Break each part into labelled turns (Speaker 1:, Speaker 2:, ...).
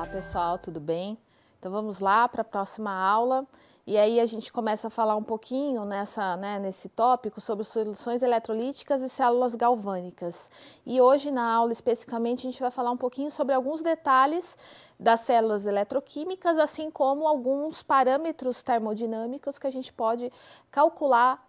Speaker 1: pessoal, tudo bem? Então vamos lá para a próxima aula e aí a gente começa a falar um pouquinho nesse tópico sobre soluções eletrolíticas e células galvânicas. E hoje na aula especificamente a gente vai falar um pouquinho sobre alguns detalhes das células eletroquímicas, assim como alguns parâmetros termodinâmicos que a gente pode calcular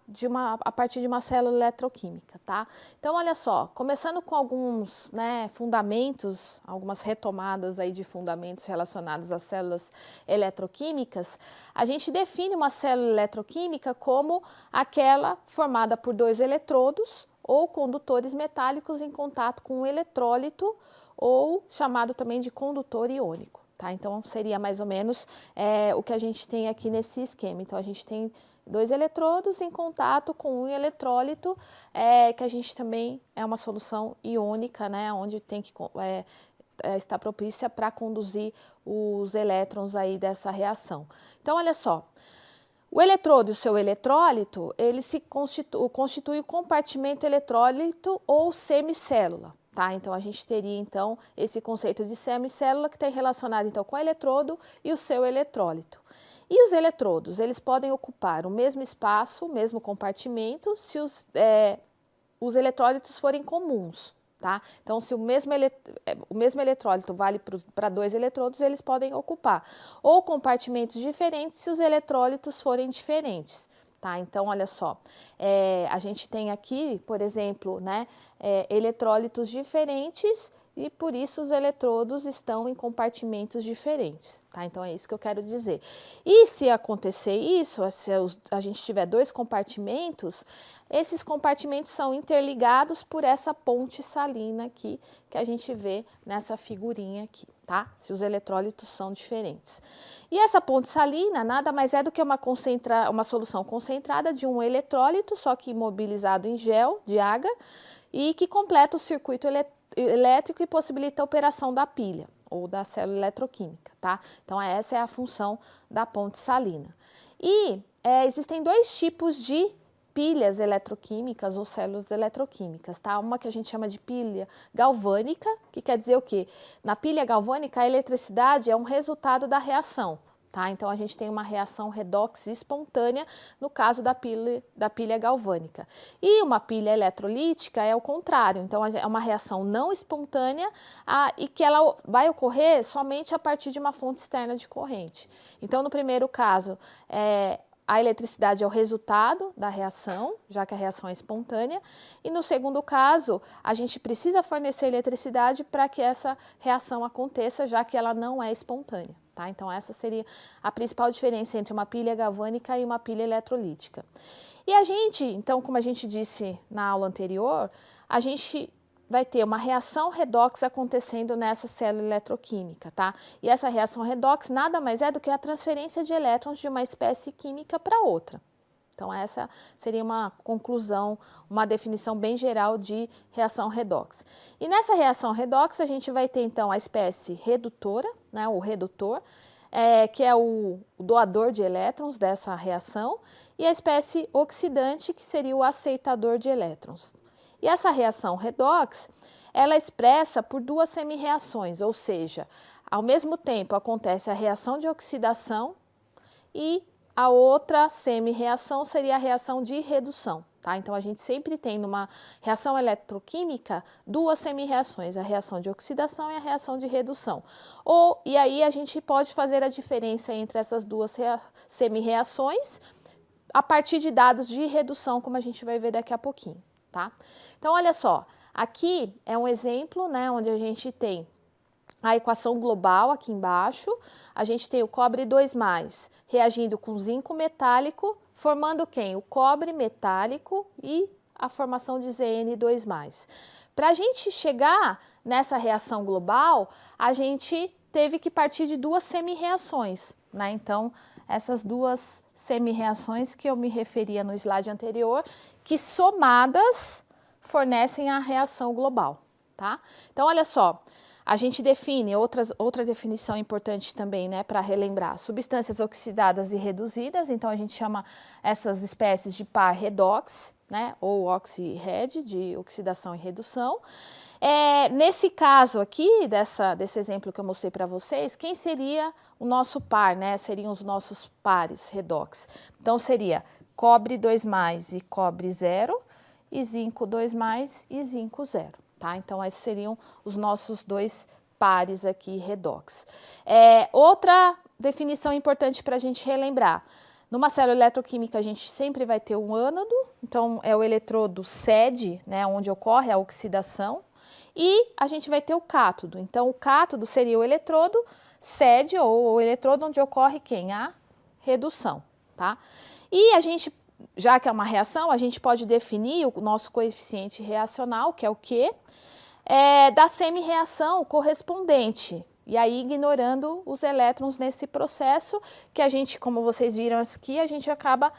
Speaker 1: a partir de uma célula eletroquímica, tá? Então olha só, começando com alguns fundamentos, algumas retomadas aí de fundamentos relacionados às células eletroquímicas, a gente define uma célula eletroquímica como aquela formada por dois eletrodos ou condutores metálicos em contato com um eletrólito, ou chamado também de condutor iônico, tá? Então seria mais ou menos o que a gente tem aqui nesse esquema. Então a gente tem dois eletrodos em contato com um eletrólito, que a gente também é uma solução iônica, né? Onde tem que está propícia para conduzir os elétrons aí dessa reação. Então olha só, o eletrodo e o seu eletrólito, ele se constitui o compartimento eletrólito ou semicélula. Tá? Então a gente teria então esse conceito de semicélula que está relacionado então com o eletrodo e o seu eletrólito. E os eletrodos, eles podem ocupar o mesmo espaço, o mesmo compartimento, se os eletrólitos forem comuns. Tá? Então, se o mesmo eletrólito vale para dois eletrodos, eles podem ocupar ou compartimentos diferentes se os eletrólitos forem diferentes. Tá? Então, olha só, a gente tem aqui, por exemplo, eletrólitos diferentes e por isso os eletrodos estão em compartimentos diferentes. Tá? Então, é isso que eu quero dizer. E se acontecer isso, se a gente tiver dois compartimentos, esses compartimentos são interligados por essa ponte salina aqui, que a gente vê nessa figurinha aqui, tá? Se os eletrólitos são diferentes. E essa ponte salina nada mais é do que uma solução concentrada de um eletrólito, só que imobilizado em gel de agar, e que completa o circuito elétrico e possibilita a operação da pilha, ou da célula eletroquímica, tá? Então, essa é a função da ponte salina. E existem dois tipos de pilhas eletroquímicas ou células eletroquímicas, tá? Uma que a gente chama de pilha galvânica, que quer dizer o quê? Na pilha galvânica, a eletricidade é um resultado da reação, tá? Então, a gente tem uma reação redox espontânea no caso da pilha galvânica. E uma pilha eletrolítica é o contrário, então é uma reação não espontânea e que ela vai ocorrer somente a partir de uma fonte externa de corrente. Então, no primeiro caso, a eletricidade é o resultado da reação, já que a reação é espontânea, e no segundo caso, a gente precisa fornecer eletricidade para que essa reação aconteça, já que ela não é espontânea. Tá? Então, essa seria a principal diferença entre uma pilha galvânica e uma pilha eletrolítica. E a gente, então, como a gente disse na aula anterior, a gente vai ter uma reação redox acontecendo nessa célula eletroquímica, tá? E essa reação redox nada mais é do que a transferência de elétrons de uma espécie química para outra. Então, essa seria uma conclusão, uma definição bem geral de reação redox. E nessa reação redox, a gente vai ter, então, a espécie redutora, né, o redutor, que é o doador de elétrons dessa reação, e a espécie oxidante, que seria o aceitador de elétrons. E essa reação redox, ela é expressa por duas semi-reações, ou seja, ao mesmo tempo acontece a reação de oxidação e a outra semi-reação seria a reação de redução, tá? Então, a gente sempre tem numa reação eletroquímica duas semi-reações, a reação de oxidação e a reação de redução. E aí a gente pode fazer a diferença entre essas duas semi-reações a partir de dados de redução, como a gente vai ver daqui a pouquinho, tá? Então, olha só, aqui é um exemplo, né, onde a gente tem a equação global aqui embaixo, a gente tem o cobre 2+, reagindo com zinco metálico, formando quem? O cobre metálico e a formação de Zn2+. Para a gente chegar nessa reação global, a gente teve que partir de duas semi-reações, né? Então, essas duas semi-reações que eu me referia no slide anterior, que somadas fornecem a reação global, tá? Então, olha só, a gente define, outra definição importante também, né, para relembrar, substâncias oxidadas e reduzidas, então a gente chama essas espécies de par redox, né, ou oxi-red, de oxidação e redução, Nesse caso aqui, desse exemplo que eu mostrei para vocês, quem seria o nosso par, né? Seriam os nossos pares redox. Então, seria cobre 2+, e cobre 0, e zinco 2+, e zinco 0, tá? Então, esses seriam os nossos dois pares aqui redox. Outra definição importante para a gente relembrar. Numa célula eletroquímica, a gente sempre vai ter um ânodo, então é o eletrodo sede, né, onde ocorre a oxidação, e a gente vai ter o cátodo. Então, o cátodo seria o eletrodo sede, ou o eletrodo onde ocorre quem? A redução, tá? E a gente, já que é uma reação, a gente pode definir o nosso coeficiente reacional, que é o quê? Da semi-reação correspondente. E aí, ignorando os elétrons nesse processo, que a gente, como vocês viram aqui, a gente acaba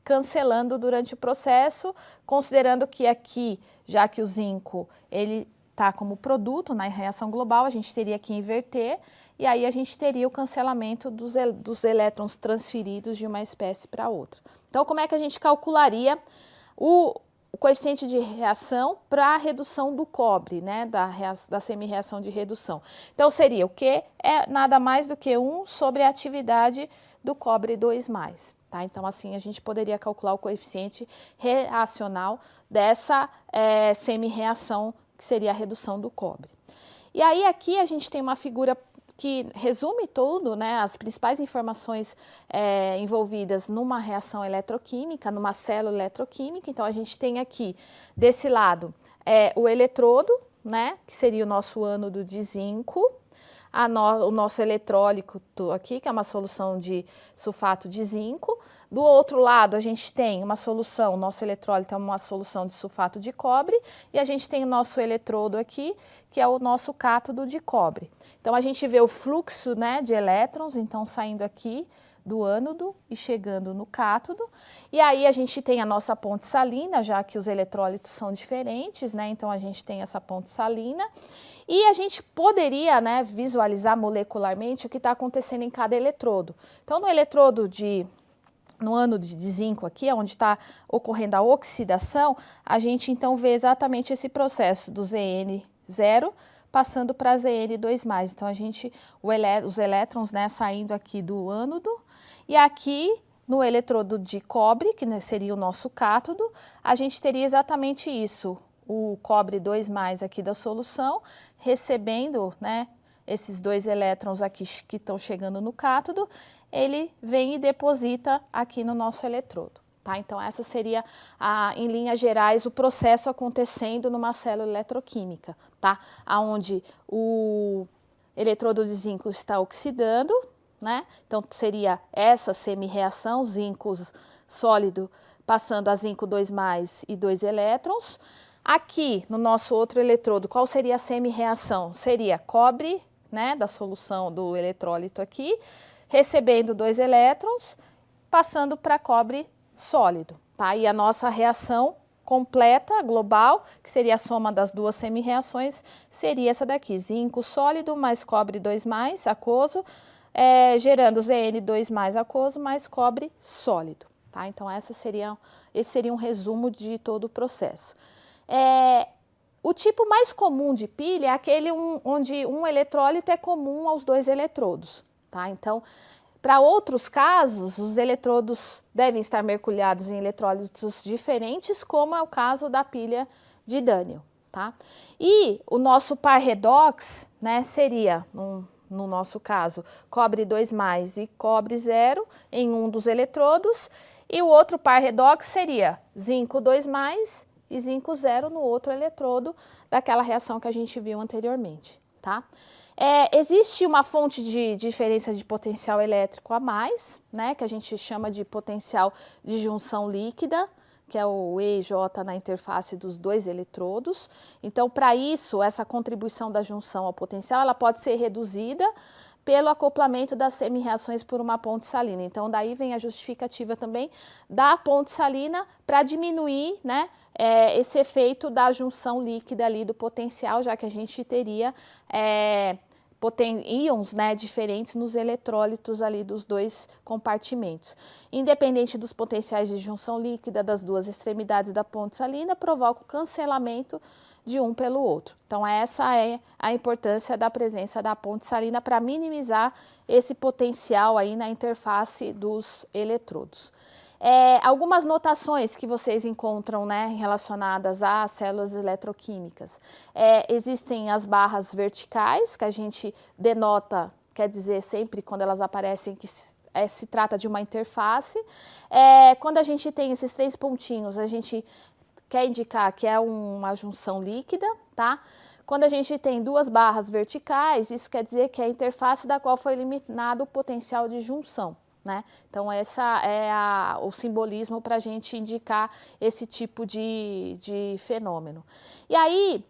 Speaker 1: cancelando durante o processo, considerando que aqui, já que o zinco, ele está como produto na reação global, a gente teria que inverter, e aí a gente teria o cancelamento dos elétrons transferidos de uma espécie para outra. Então, como é que a gente calcularia o coeficiente de reação para a redução do cobre, né, da semi-reação de redução? Então, seria o quê? Nada mais do que 1 sobre a atividade do cobre 2+. Tá? Então, assim, a gente poderia calcular o coeficiente reacional dessa semi-reação, que seria a redução do cobre. E aí, aqui a gente tem uma figura que resume tudo, né, as principais informações envolvidas numa reação eletroquímica, numa célula eletroquímica. Então, a gente tem aqui, desse lado, o eletrodo, né, que seria o nosso ânodo de zinco, o nosso eletrólito aqui, que é uma solução de sulfato de zinco. Do outro lado, a gente tem uma solução, nosso eletrólito é uma solução de sulfato de cobre, e a gente tem o nosso eletrodo aqui, que é o nosso cátodo de cobre. Então, a gente vê o fluxo, né, de elétrons, então, saindo aqui do ânodo e chegando no cátodo. E aí, a gente tem a nossa ponte salina, já que os eletrólitos são diferentes, né, então, a gente tem essa ponte salina. E a gente poderia, né, visualizar molecularmente o que está acontecendo em cada eletrodo. Então, no ânodo de zinco aqui, onde está ocorrendo a oxidação, a gente então vê exatamente esse processo do Zn0 passando para Zn2+. Então, os elétrons, né, saindo aqui do ânodo, e aqui no eletrodo de cobre, que seria o nosso cátodo, a gente teria exatamente isso, o cobre 2+ aqui da solução, recebendo, né, esses dois elétrons aqui que estão chegando no cátodo, ele vem e deposita aqui no nosso eletrodo, tá? Então, essa seria, em linhas gerais, o processo acontecendo numa célula eletroquímica, tá? Onde o eletrodo de zinco está oxidando, né? Então, seria essa semi-reação, zinco sólido passando a zinco 2+ e 2 elétrons. Aqui, no nosso outro eletrodo, qual seria a semi-reação? Seria cobre, né, da solução do eletrólito aqui, recebendo 2 elétrons, passando para cobre sólido, tá? E a nossa reação completa, global, que seria a soma das duas semi-reações, seria essa daqui, zinco sólido mais cobre 2+ aquoso, gerando Zn2+ aquoso mais cobre sólido, tá? Então, esse seria um resumo de todo o processo. O tipo mais comum de pilha é aquele onde um eletrólito é comum aos 2 eletrodos, tá? Então, para outros casos, os eletrodos devem estar mergulhados em eletrólitos diferentes, como é o caso da pilha de Daniell, tá? E o nosso par redox, né, seria, no nosso caso, cobre 2+ e cobre 0 em um dos eletrodos, e o outro par redox seria zinco 2+ e zinco 0 no outro eletrodo daquela reação que a gente viu anteriormente, tá? Existe uma fonte de diferença de potencial elétrico a mais, né, que a gente chama de potencial de junção líquida, que é o EJ na interface dos 2 eletrodos. Então, para isso, essa contribuição da junção ao potencial, ela pode ser reduzida pelo acoplamento das semi-reações por uma ponte salina. Então, daí vem a justificativa também da ponte salina para diminuir, né, esse efeito da junção líquida ali do potencial, já que a gente teria íons, né, diferentes nos eletrólitos ali dos 2 compartimentos. Independente dos potenciais de junção líquida das duas extremidades da ponte salina, provoca o cancelamento de um pelo outro. Então, essa é a importância da presença da ponte salina para minimizar esse potencial aí na interface dos eletrodos. Algumas notações que vocês encontram, né, relacionadas às células eletroquímicas. Existem as barras verticais, que a gente denota, quer dizer, sempre quando elas aparecem que se trata de uma interface. Quando a gente tem esses 3 pontinhos, a gente quer indicar que é uma junção líquida, tá? Quando a gente tem 2 barras verticais, isso quer dizer que é a interface da qual foi eliminado o potencial de junção, né? Então, essa é o simbolismo para a gente indicar esse tipo de fenômeno. E aí,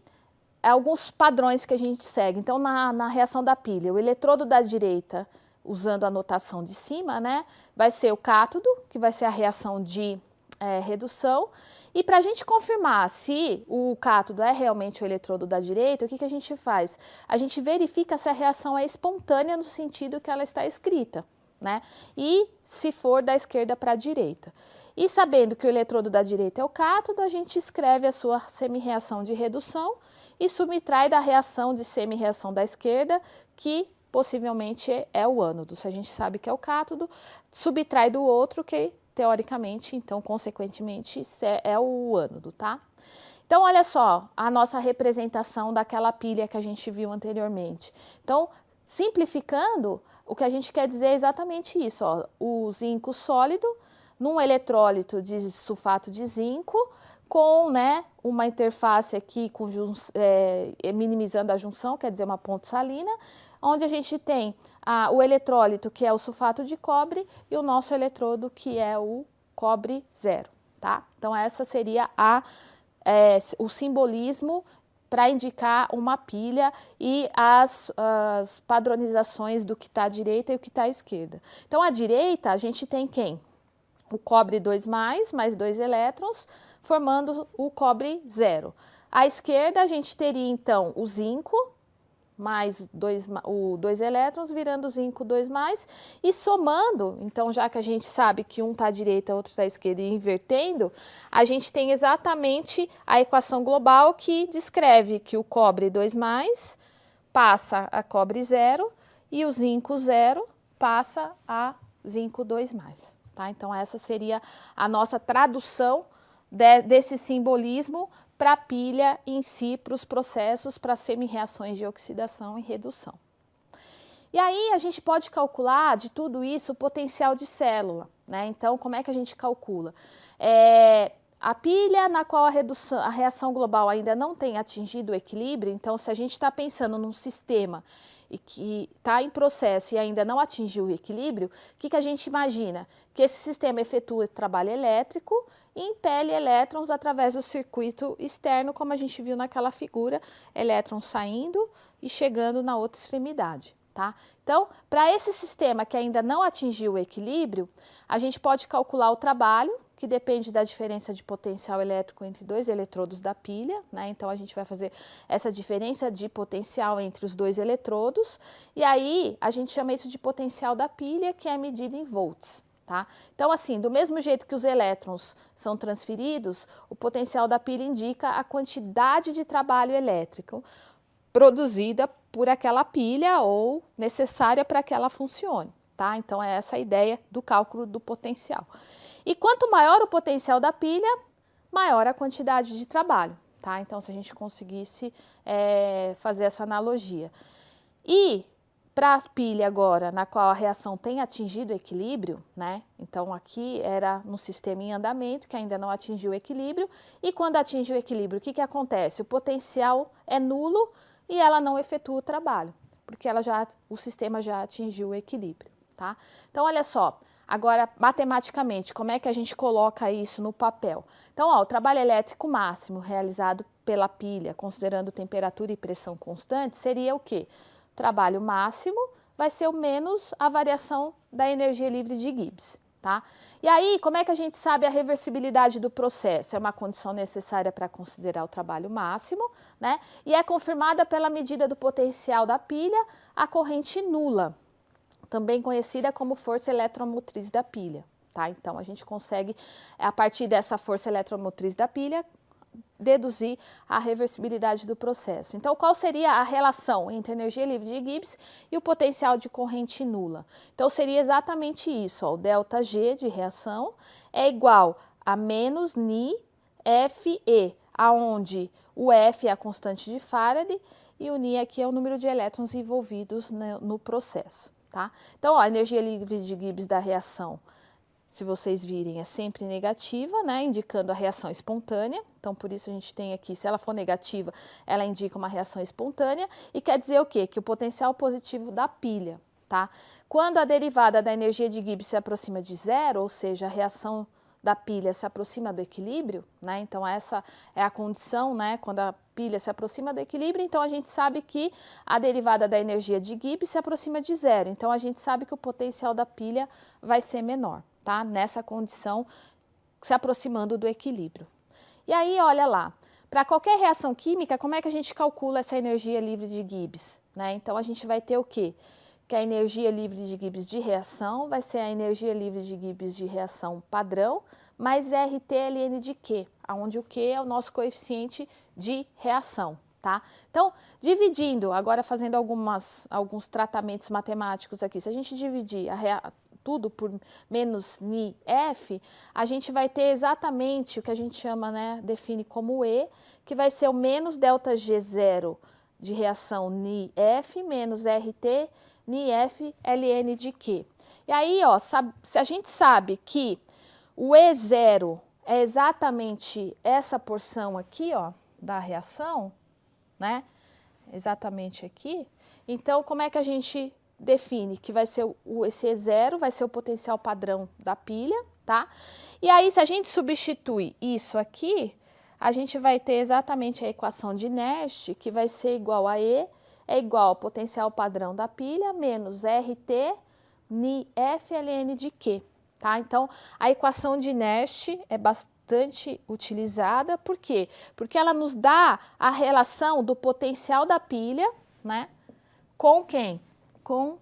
Speaker 1: alguns padrões que a gente segue. Então, na reação da pilha, o eletrodo da direita, usando a notação de cima, né, vai ser o cátodo, que vai ser a reação de redução. E para a gente confirmar se o cátodo é realmente o eletrodo da direita, o que a gente faz? A gente verifica se a reação é espontânea no sentido que ela está escrita, né? E se for da esquerda para a direita. E sabendo que o eletrodo da direita é o cátodo, a gente escreve a sua semi-reação de redução e subtrai da reação de semi-reação da esquerda, que possivelmente é o ânodo. Se a gente sabe que é o cátodo, subtrai do outro, que teoricamente, então, consequentemente, é o ânodo, tá? Então, olha só a nossa representação daquela pilha que a gente viu anteriormente. Então, simplificando, o que a gente quer dizer é exatamente isso, ó, o zinco sólido num eletrólito de sulfato de zinco, com, né, uma interface aqui com minimizando a junção, quer dizer, uma ponte salina, onde a gente tem o eletrólito, que é o sulfato de cobre, e o nosso eletrodo, que é o cobre zero, tá? Então, essa seria o simbolismo para indicar uma pilha e as padronizações do que está à direita e o que está à esquerda. Então, à direita, a gente tem quem? O cobre 2+, mais 2 elétrons, formando o cobre zero. À esquerda, a gente teria, então, o zinco, mais 2 elétrons, virando o zinco 2+, e somando, então, já que a gente sabe que um está à direita, outro está à esquerda, e invertendo, a gente tem exatamente a equação global que descreve que o cobre 2+ passa a cobre zero e o zinco zero passa a zinco 2+. Tá? Então, essa seria a nossa tradução desse simbolismo para a pilha em si, para os processos, para semi-reações de oxidação e redução. E aí, a gente pode calcular de tudo isso o potencial de célula, né? Então, como é que a gente calcula? A pilha na qual a reação global ainda não tem atingido o equilíbrio, então, se a gente está pensando num sistema e que está em processo e ainda não atingiu o equilíbrio, o que a gente imagina? Que esse sistema efetua trabalho elétrico e impele elétrons através do circuito externo, como a gente viu naquela figura, elétrons saindo e chegando na outra extremidade, tá? Então, para esse sistema que ainda não atingiu o equilíbrio, a gente pode calcular o trabalho, que depende da diferença de potencial elétrico entre 2 eletrodos da pilha, né? Então, a gente vai fazer essa diferença de potencial entre os 2 eletrodos, e aí a gente chama isso de potencial da pilha, que é medido em volts, tá? Então, assim, do mesmo jeito que os elétrons são transferidos, o potencial da pilha indica a quantidade de trabalho elétrico produzida por aquela pilha ou necessária para que ela funcione, tá? Então, é essa a ideia do cálculo do potencial. E quanto maior o potencial da pilha, maior a quantidade de trabalho, tá? Então, se a gente conseguisse fazer essa analogia. E para a pilha agora, na qual a reação tem atingido o equilíbrio, né? Então, aqui era no sistema em andamento, que ainda não atingiu o equilíbrio. E quando atinge o equilíbrio, o que acontece? O potencial é nulo e ela não efetua o trabalho, porque o sistema já atingiu o equilíbrio, tá? Então, olha só. Agora, matematicamente, como é que a gente coloca isso no papel? Então, ó, o trabalho elétrico máximo realizado pela pilha, considerando temperatura e pressão constante, seria o quê? O trabalho máximo vai ser o menos a variação da energia livre de Gibbs, tá? E aí, como é que a gente sabe a reversibilidade do processo? É uma condição necessária para considerar o trabalho máximo, né? E é confirmada pela medida do potencial da pilha, a corrente nula, também conhecida como força eletromotriz da pilha, tá? Então, a gente consegue, a partir dessa força eletromotriz da pilha, deduzir a reversibilidade do processo. Então, qual seria a relação entre a energia livre de Gibbs e o potencial de corrente nula? Então, seria exatamente isso, ó, o ΔG de reação é igual a menos Ni Fe, aonde o F é a constante de Faraday e o Ni aqui é o número de elétrons envolvidos no processo, tá? Então, ó, a energia livre de Gibbs da reação, se vocês virem, é sempre negativa, né, indicando a reação espontânea. Então, por isso a gente tem aqui, se ela for negativa, ela indica uma reação espontânea. E quer dizer o quê? Que o potencial positivo da pilha, tá? Quando a derivada da energia de Gibbs se aproxima de zero, ou seja, a reação da pilha se aproxima do equilíbrio, né? Então, essa é a condição, né? Quando a pilha se aproxima do equilíbrio, então a gente sabe que a derivada da energia de Gibbs se aproxima de zero. Então, a gente sabe que o potencial da pilha vai ser menor, tá? Nessa condição, se aproximando do equilíbrio. E aí, olha lá, para qualquer reação química, como é que a gente calcula essa energia livre de Gibbs, né? Então, a gente vai ter o quê? Que a energia livre de Gibbs de reação vai ser a energia livre de Gibbs de reação padrão, mais RT-ln de Q, onde o Q é o nosso coeficiente de reação, tá? Então, dividindo, agora fazendo alguns tratamentos matemáticos aqui, se a gente dividir tudo por menos Ni F, a gente vai ter exatamente o que a gente chama, né, define como E, que vai ser o menos ΔG0 de reação Ni F menos RT Ni F ln de Q. E aí, ó, se a gente sabe que o E0 é exatamente essa porção aqui, ó, da reação, né? Exatamente aqui. Então, como é que a gente define? Que vai ser esse E0 vai ser o potencial padrão da pilha, tá? E aí, se a gente substitui isso aqui, a gente vai ter exatamente a equação de Nash, que vai ser igual a E é igual ao potencial padrão da pilha menos RT Ni F ln de Q, tá? Então, a equação de Nash é bastante utilizada, por quê? Porque ela nos dá a relação do potencial da pilha, né, com quem? Com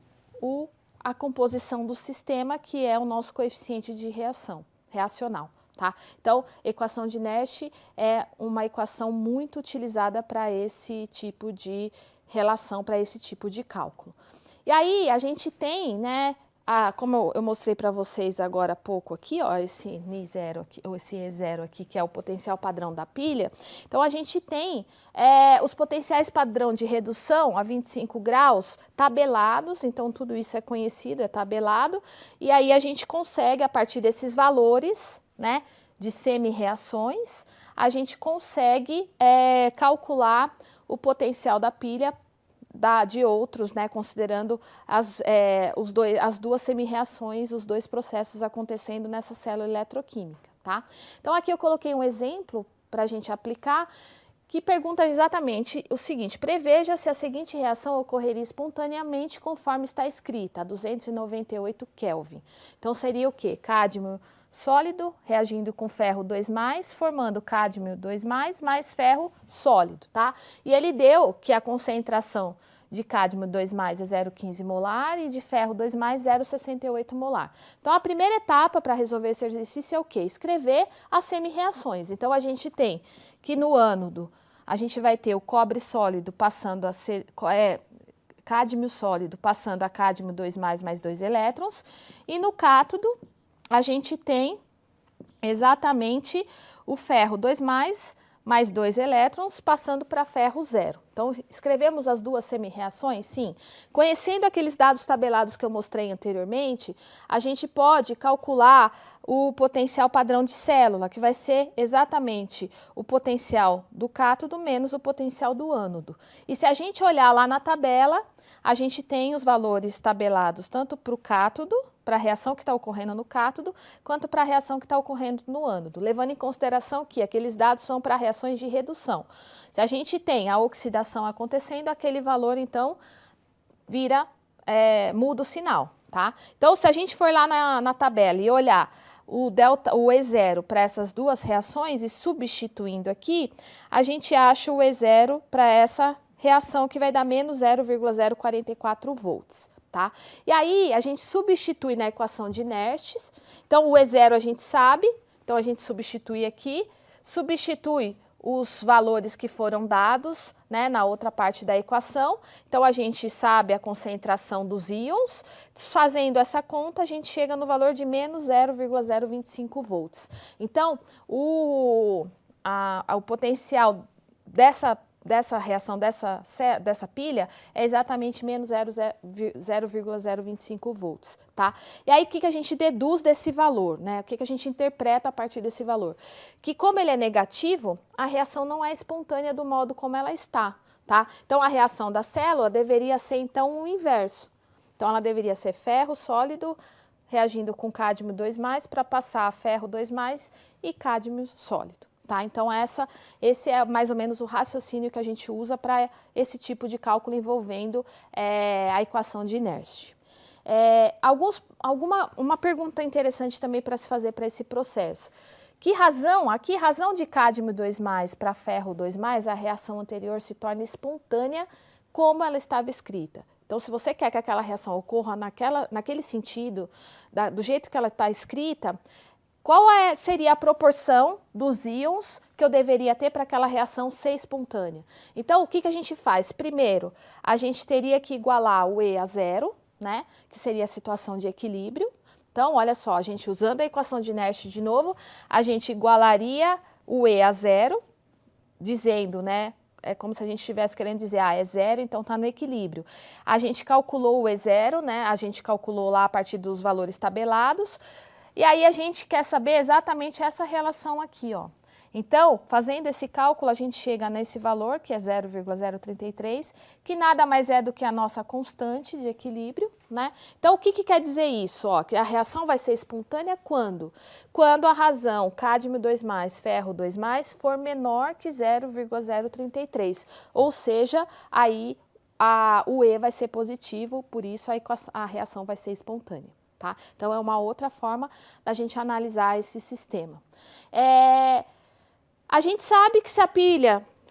Speaker 1: a composição do sistema, que é o nosso coeficiente de reação, reacional, tá? Então, equação de Nash é uma equação muito utilizada para esse tipo de relação, para esse tipo de cálculo. E aí, a gente tem, né, como eu mostrei para vocês agora há pouco aqui, ó, esse Ni0 aqui, ou esse E0 aqui, que é o potencial padrão da pilha. Então, a gente tem os potenciais padrão de redução a 25 graus tabelados, então tudo isso é conhecido, é tabelado, e aí a gente consegue, a partir desses valores, né, de semi-reações, a gente consegue calcular o potencial da pilha de outros, né, considerando as duas semi-reações, os dois processos acontecendo nessa célula eletroquímica, tá? Então, aqui eu coloquei um exemplo para a gente aplicar, que pergunta exatamente o seguinte: preveja se a seguinte reação ocorreria espontaneamente conforme está escrita, a 298 Kelvin. Então, seria o quê? Cádmio sólido reagindo com ferro 2+, formando cádmio 2+, mais ferro sólido, tá? E ele deu que a concentração de cádmio 2+, é 0,15 molar e de ferro 2+, 0,68 molar. Então, a primeira etapa para resolver esse exercício é o quê? Escrever as semi-reações. Então, a gente tem que no ânodo, a gente vai ter o cobre sólido passando a ser... cádmio sólido passando a cádmio 2+, mais 2 elétrons, e no cátodo, a gente tem exatamente o ferro 2+, mais 2 elétrons, passando para ferro 0. Então, escrevemos as duas semi-reações? Sim. Conhecendo aqueles dados tabelados que eu mostrei anteriormente, a gente pode calcular o potencial padrão de célula, que vai ser exatamente o potencial do cátodo menos o potencial do ânodo. E se a gente olhar lá na tabela, a gente tem os valores tabelados tanto para o cátodo, para a reação que está ocorrendo no cátodo, quanto para a reação que está ocorrendo no ânodo, levando em consideração que aqueles dados são para reações de redução. Se a gente tem a oxidação acontecendo, aquele valor, então, muda o sinal, tá? Então, se a gente for lá na tabela e olhar o E0 para essas duas reações e substituindo aqui, a gente acha o E0 para essa reação que vai dar menos 0,044 volts. Tá? E aí, a gente substitui na equação de Nash, então o E0 a gente sabe, então a gente substitui aqui, substitui os valores que foram dados, né, na outra parte da equação. Então, a gente sabe a concentração dos íons. Fazendo essa conta, a gente chega no valor de menos 0,025 volts. Então, o potencial dessa reação, dessa pilha, é exatamente menos 0,025 volts, tá? E aí, o que a gente deduz desse valor, né? O que a gente interpreta a partir desse valor? Que como ele é negativo, a reação não é espontânea do modo como ela está, tá? Então, a reação da célula deveria ser, então, o inverso. Então, ela deveria ser ferro sólido reagindo com cádmio 2+, para passar a ferro 2+, e cádmio sólido. Tá? Então, esse é mais ou menos o raciocínio que a gente usa para esse tipo de cálculo envolvendo a equação de Nernst. Uma pergunta interessante também para se fazer para esse processo. Que razão de cádmio 2+, para ferro 2+, a reação anterior se torna espontânea como ela estava escrita? Então, se você quer que aquela reação ocorra naquele sentido, do jeito que ela está escrita, qual seria a proporção dos íons que eu deveria ter para aquela reação ser espontânea? Então, o que a gente faz? Primeiro, a gente teria que igualar o E a zero, né? Que seria a situação de equilíbrio. Então, olha só, a gente usando a equação de Nernst de novo, a gente igualaria o E a zero, dizendo, né? É como se a gente estivesse querendo dizer, é zero, então está no equilíbrio. A gente calculou o E zero, né? A gente calculou lá a partir dos valores tabelados. E aí a gente quer saber exatamente essa relação aqui, ó. Então, fazendo esse cálculo, a gente chega nesse valor, que é 0,033, que nada mais é do que a nossa constante de equilíbrio, né? Então, o que quer dizer isso? Ó, que a reação vai ser espontânea quando? Quando a razão cádmio 2+, ferro 2+, for menor que 0,033. Ou seja, aí o E vai ser positivo, por isso a reação vai ser espontânea. Tá? Então, é uma outra forma da gente analisar esse sistema. A gente sabe que se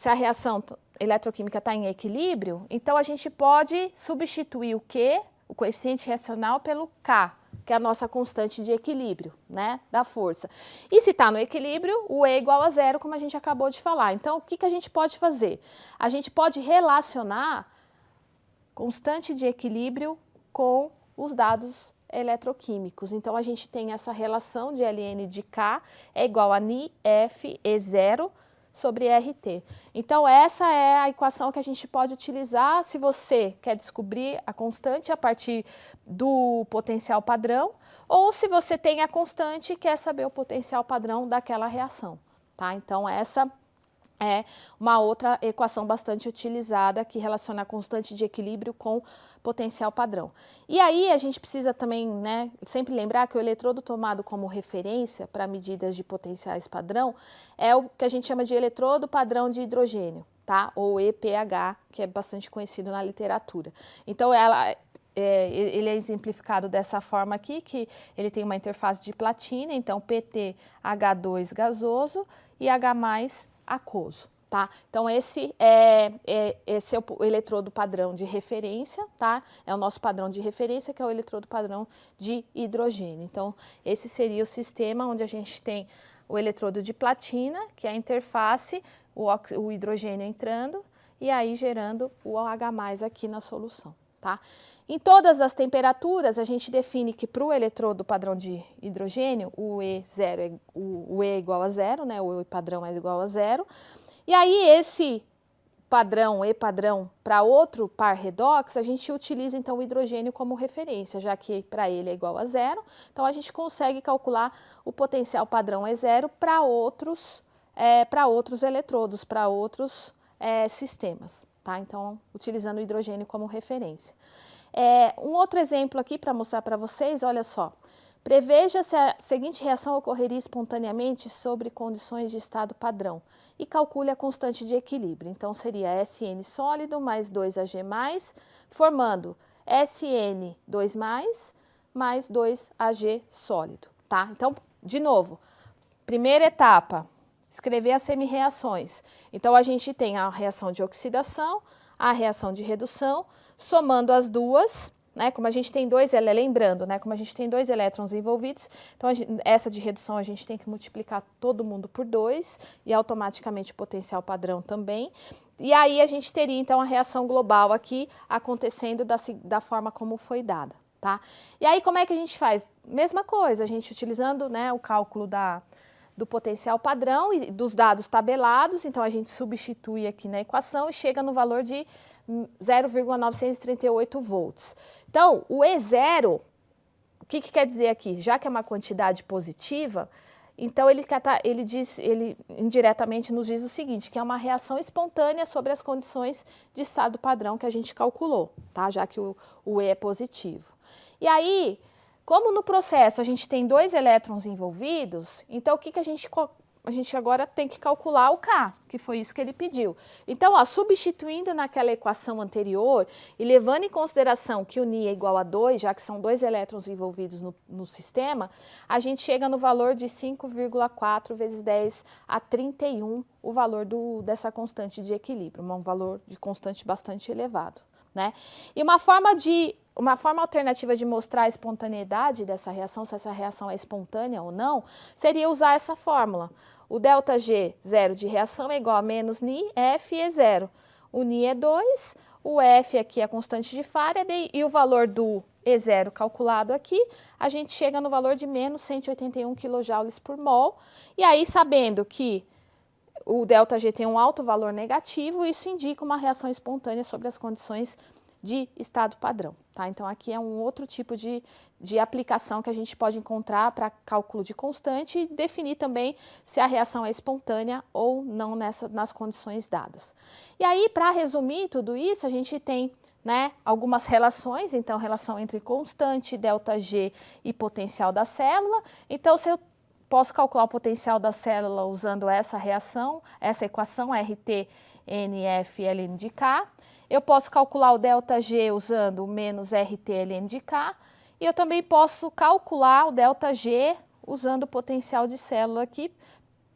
Speaker 1: a reação eletroquímica está em equilíbrio, então a gente pode substituir o Q, o coeficiente reacional, pelo K, que é a nossa constante de equilíbrio, né, da força. E se está no equilíbrio, o E igual a zero, como a gente acabou de falar. Então, o que a gente pode fazer? A gente pode relacionar constante de equilíbrio com os dados eletroquímicos. Então, a gente tem essa relação de Ln de K é igual a Ni F E0 sobre RT. Então, essa é a equação que a gente pode utilizar se você quer descobrir a constante a partir do potencial padrão, ou se você tem a constante e quer saber o potencial padrão daquela reação, tá? Então, essa é uma outra equação bastante utilizada que relaciona a constante de equilíbrio com potencial padrão. E aí a gente precisa também, né, sempre lembrar que o eletrodo tomado como referência para medidas de potenciais padrão é o que a gente chama de eletrodo padrão de hidrogênio, tá? Ou EPH, que é bastante conhecido na literatura. Então, ele é exemplificado dessa forma aqui, que ele tem uma interface de platina, então PtH2 gasoso e H+ aquoso, tá? Então, esse é o eletrodo padrão de referência, tá? É o nosso padrão de referência, que é o eletrodo padrão de hidrogênio. Então, esse seria o sistema onde a gente tem o eletrodo de platina, que é a interface, o hidrogênio entrando, e aí gerando o H+ aqui na solução, tá? Em todas as temperaturas, a gente define que para o eletrodo padrão de hidrogênio, o E é igual a zero, né? O E padrão é igual a zero. E aí, esse padrão, E padrão, para outro par redox, a gente utiliza então o hidrogênio como referência, já que para ele é igual a zero. Então, a gente consegue calcular o potencial padrão E0 para outros eletrodos, para outros sistemas, tá? Então, utilizando o hidrogênio como referência. Um outro exemplo aqui para mostrar para vocês, olha só. Preveja se a seguinte reação ocorreria espontaneamente sobre condições de estado padrão e calcule a constante de equilíbrio. Então, seria Sn sólido mais 2Ag+, formando Sn2+, mais 2Ag sólido, tá? Então, de novo, primeira etapa, escrever as semi-reações. Então, a gente tem a reação de oxidação, a reação de redução, somando as duas, né, como a gente tem dois, lembrando, né, como a gente tem dois elétrons envolvidos, então essa de redução a gente tem que multiplicar todo mundo por 2 e automaticamente o potencial padrão também. E aí a gente teria então a reação global aqui acontecendo da forma como foi dada, tá? E aí como é que a gente faz? Mesma coisa, a gente utilizando, né, o cálculo do potencial padrão e dos dados tabelados, então a gente substitui aqui na equação e chega no valor de 0,938 volts. Então, o E0, o que quer dizer aqui? Já que é uma quantidade positiva, então ele indiretamente nos diz o seguinte, que é uma reação espontânea sobre as condições de estado padrão que a gente calculou, tá? Já que o E é positivo. E aí, como no processo a gente tem dois elétrons envolvidos, então o que a gente agora tem que calcular o K, que foi isso que ele pediu. Então, ó, substituindo naquela equação anterior e levando em consideração que o Ni é igual a 2, já que são dois elétrons envolvidos no sistema, a gente chega no valor de 5,4 vezes 10 a 31, o valor dessa constante de equilíbrio, um valor de constante bastante elevado, né? E uma forma alternativa de mostrar a espontaneidade dessa reação, se essa reação é espontânea ou não, seria usar essa fórmula. O ΔG zero de reação é igual a menos Ni, F é zero. O Ni é 2, o F aqui é a constante de Faraday e o valor do E0 calculado aqui, a gente chega no valor de menos 181 kJ por mol. E aí, sabendo que o ΔG tem um alto valor negativo, isso indica uma reação espontânea sobre as condições de estado padrão, tá? Então, aqui é um outro tipo de aplicação que a gente pode encontrar para cálculo de constante e definir também se a reação é espontânea ou não nas condições dadas. E aí, para resumir tudo isso, a gente tem, né, algumas relações, então, relação entre constante, ΔG e potencial da célula. Então, se eu posso calcular o potencial da célula usando essa reação, essa equação RT, NF, ln de K. Eu posso calcular o ΔG usando o menos RT ln de K. E eu também posso calcular o ΔG usando o potencial de célula aqui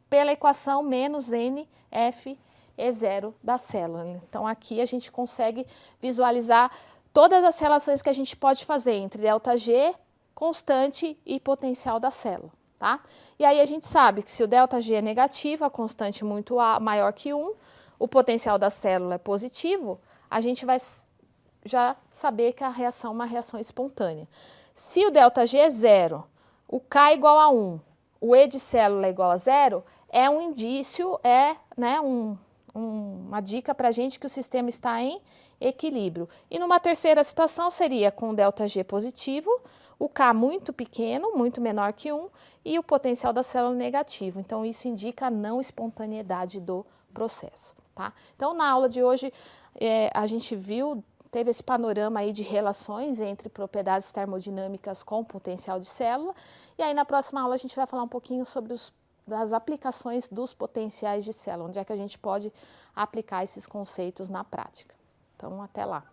Speaker 1: pela equação menos NF E0 da célula. Então, aqui a gente consegue visualizar todas as relações que a gente pode fazer entre ΔG, constante e potencial da célula, tá? E aí a gente sabe que se o ΔG é negativo, a constante muito maior que 1, o potencial da célula é positivo, a gente vai já saber que a reação é uma reação espontânea. Se o ΔG é 0, o K é igual a 1, o E de célula é igual a 0, é um indício, né, uma dica para a gente que o sistema está em equilíbrio. E numa terceira situação seria com o ΔG positivo, o K muito pequeno, muito menor que 1, e o potencial da célula negativo. Então, isso indica a não espontaneidade do processo, tá? Então, na aula de hoje, a gente teve esse panorama aí de relações entre propriedades termodinâmicas com potencial de célula, e aí na próxima aula a gente vai falar um pouquinho sobre das aplicações dos potenciais de célula, onde é que a gente pode aplicar esses conceitos na prática. Então, até lá.